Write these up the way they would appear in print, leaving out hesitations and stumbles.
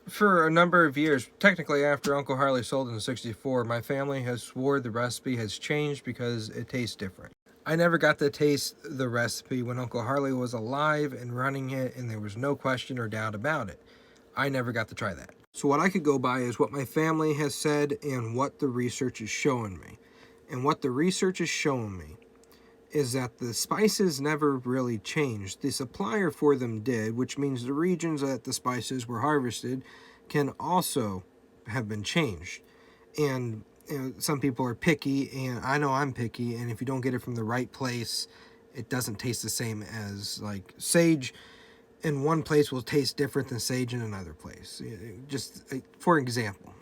For a number of years, technically after Uncle Harley sold in '64, my family has swore the recipe has changed because it tastes different. I never got to taste the recipe when Uncle Harley was alive and running it, and there was no question or doubt about it. I never got to try that. So what I could go by is what my family has said and what the research is showing me. And what the research is showing me is that the spices never really changed. The supplier for them did, which means the regions that the spices were harvested can also have been changed. And some people are picky, and I know I'm picky, and if you don't get it from the right place, it doesn't taste the same as, like, sage in one place will taste different than sage in another place. Just for example.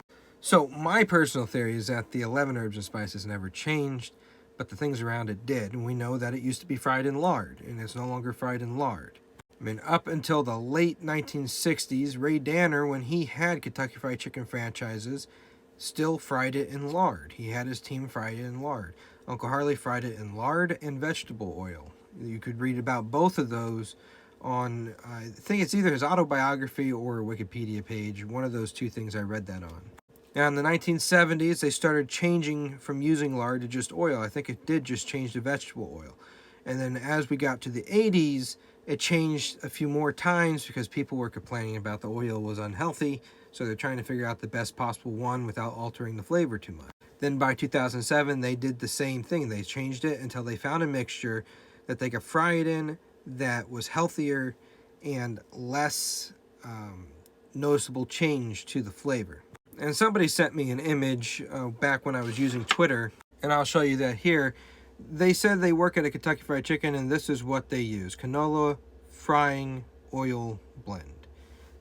So my personal theory is that the 11 herbs and spices never changed, but the things around it did. And we know that it used to be fried in lard, and it's no longer fried in lard. I mean, up until the late 1960s, Ray Danner, when he had Kentucky Fried Chicken franchises, still fried it in lard. He had his team fry it in lard. Uncle Harley fried it in lard and vegetable oil. You could read about both of those on, I think it's either his autobiography or a Wikipedia page. One of those two things I read that on. Now, in the 1970s, they started changing from using lard to just oil. I think it did just change to vegetable oil. And then as we got to the 80s, it changed a few more times because people were complaining about the oil was unhealthy. So they're trying to figure out the best possible one without altering the flavor too much. Then by 2007, they did the same thing. They changed it until they found a mixture that they could fry it in that was healthier and less noticeable change to the flavor. And somebody sent me an image back when I was using Twitter, and I'll show you that here. They said they work at a Kentucky Fried Chicken, and this is what they use. Canola frying oil blend.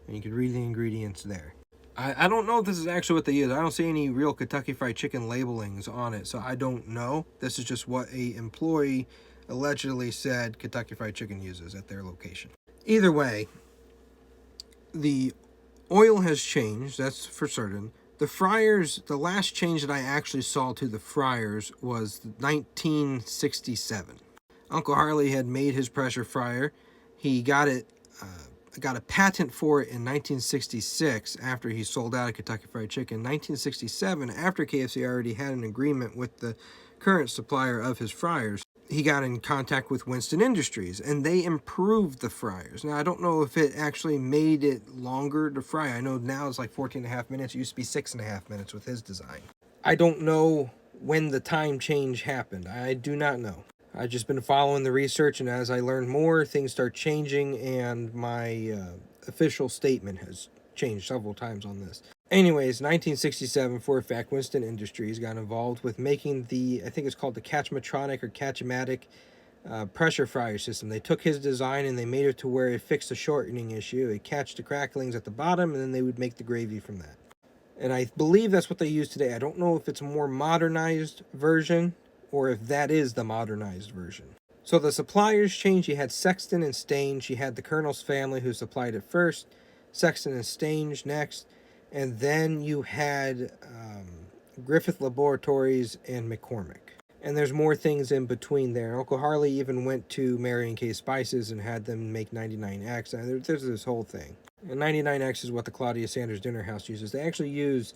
And you can read the ingredients there. I don't know if this is actually what they use. I don't see any real Kentucky Fried Chicken labelings on it, so I don't know. This is just what a employee allegedly said Kentucky Fried Chicken uses at their location. Either way, the oil has changed, that's for certain. The fryers, the last change that I actually saw to the fryers was 1967. Uncle Harley had made his pressure fryer. He got a patent for it in 1966 after he sold out of Kentucky Fried Chicken. 1967, after KFC already had an agreement with the current supplier of his fryers, he got in contact with Winston Industries, and they improved the fryers. Now, I don't know if it actually made it longer to fry. I know now it's like 14 and a half minutes. It used to be 6.5 minutes with his design. I don't know when the time change happened. I do not know. I've just been following the research, and as I learn more, things start changing, and my official statement has changed several times on this. Anyways, 1967, for a fact, Winston Industries got involved with making the, I think it's called the Catchmatronic or Catchmatic pressure fryer system. They took his design and they made it to where it fixed the shortening issue. It catched the cracklings at the bottom, and then they would make the gravy from that. And I believe that's what they use today. I don't know if it's a more modernized version or if that is the modernized version. So the suppliers changed. You had Sexton and Stange. You had the Colonel's family who supplied it first, Sexton and Stange next, and then you had Griffith Laboratories and McCormick. And there's more things in between there. Uncle Harley even went to Mary & Kay Spices and had them make 99X. There's this whole thing. And 99X is what the Claudia Sanders Dinner House uses. They actually use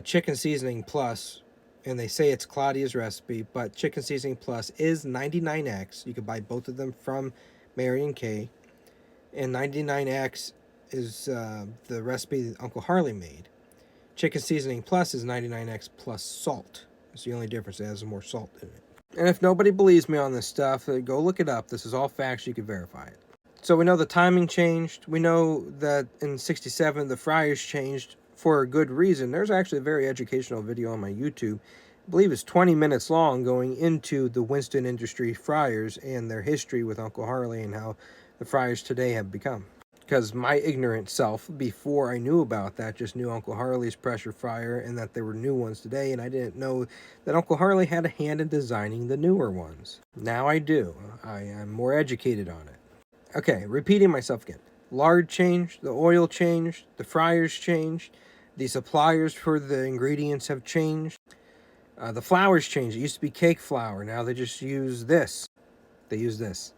Chicken Seasoning Plus, and they say it's Claudia's recipe, but Chicken Seasoning Plus is 99X. You can buy both of them from Mary & Kay. And 99X is the recipe that Uncle Harley made. Chicken Seasoning Plus is 99X plus salt. That's the only difference. It has more salt in it. And if nobody believes me on this stuff, go look it up. This is all facts. You can verify it. So we know the timing changed. We know that in 67, the fryers changed for a good reason. There's actually a very educational video on my YouTube. I believe it's 20 minutes long, going into the Winston Industries fryers and their history with Uncle Harley and how the fryers today have become. Because my ignorant self, before I knew about that, just knew Uncle Harley's pressure fryer and that there were new ones today, and I didn't know that Uncle Harley had a hand in designing the newer ones. Now I do. I am more educated on it. Okay, repeating myself again. Lard changed, the oil changed, the fryers changed, the suppliers for the ingredients have changed. The flours changed. It used to be cake flour. Now they just use this. They use this,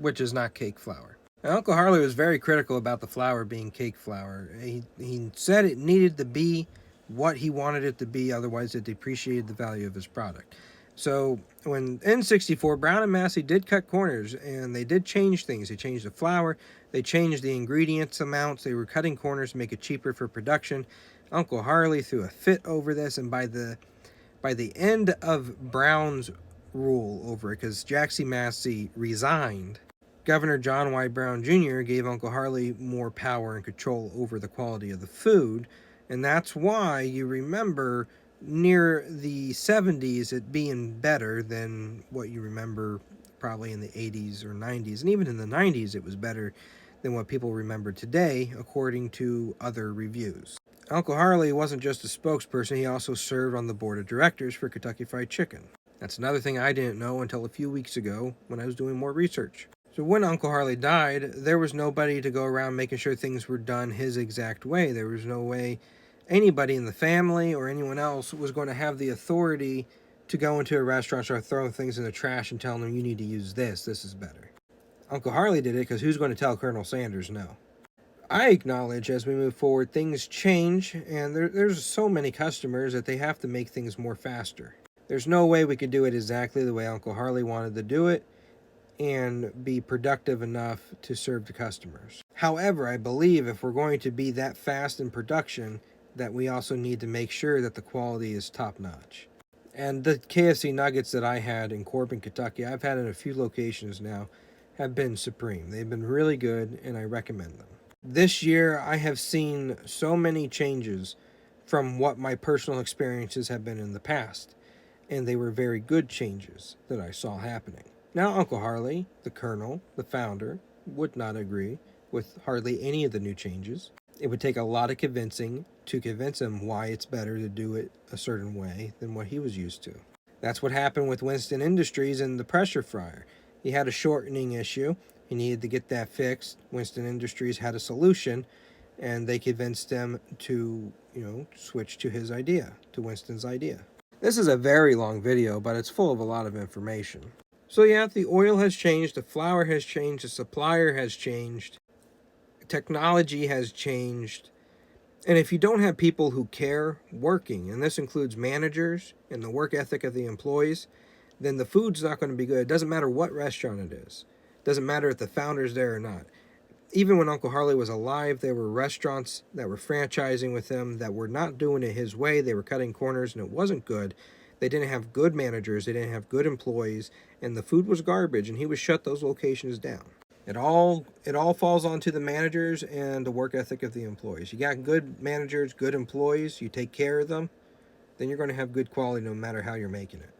which is not cake flour. Now, Uncle Harley was very critical about the flour being cake flour. He said it needed to be what he wanted it to be, otherwise it depreciated the value of his product. So when in 64, Brown and Massey did cut corners, and they did change things. They changed the flour, they changed the ingredients amounts, they were cutting corners to make it cheaper for production. Uncle Harley threw a fit over this, and by the end of Brown's rule over it, because Jack C. Massey resigned, Governor John Y. Brown Jr. gave Uncle Harley more power and control over the quality of the food, and that's why you remember near the 70s it being better than what you remember probably in the 80s or 90s, and even in the 90s it was better than what people remember today, according to other reviews. Uncle Harley wasn't just a spokesperson, he also served on the board of directors for Kentucky Fried Chicken. That's another thing I didn't know until a few weeks ago when I was doing more research. So when Uncle Harley died, there was nobody to go around making sure things were done his exact way. There was no way anybody in the family or anyone else was going to have the authority to go into a restaurant, start throwing things in the trash and telling them, you need to use this is better. Uncle Harley did it because who's going to tell Colonel Sanders no? I acknowledge as we move forward, things change, and there's so many customers that they have to make things more faster. There's no way we could do it exactly the way Uncle Harley wanted to do it and be productive enough to serve the customers. However, I believe if we're going to be that fast in production, that we also need to make sure that the quality is top notch. And the KFC nuggets that I had in Corbin, Kentucky, I've had in a few locations now, have been supreme. They've been really good, and I recommend them. This year, I have seen so many changes from what my personal experiences have been in the past, and they were very good changes that I saw happening. Now, Uncle Harley, the Colonel, the founder, would not agree with hardly any of the new changes. It would take a lot of convincing to convince him why it's better to do it a certain way than what he was used to. That's what happened with Winston Industries and the pressure fryer. He had a shortening issue. He needed to get that fixed. Winston Industries had a solution, and they convinced him to, switch to his idea, to Winston's idea. This is a very long video, but it's full of a lot of information. So yeah, the oil has changed, the flour has changed, the supplier has changed, technology has changed, and if you don't have people who care working, and this includes managers and the work ethic of the employees, then the food's not going to be good. It doesn't matter what restaurant it is. It doesn't matter if the founder's there or not. Even when Uncle Harley was alive, there were restaurants that were franchising with him that were not doing it his way. They were cutting corners, and it wasn't good. They didn't have good managers. They didn't have good employees, and the food was garbage, and he would shut those locations down. It all falls onto the managers and the work ethic of the employees. You got good managers, good employees, you take care of them, then you're going to have good quality no matter how you're making it.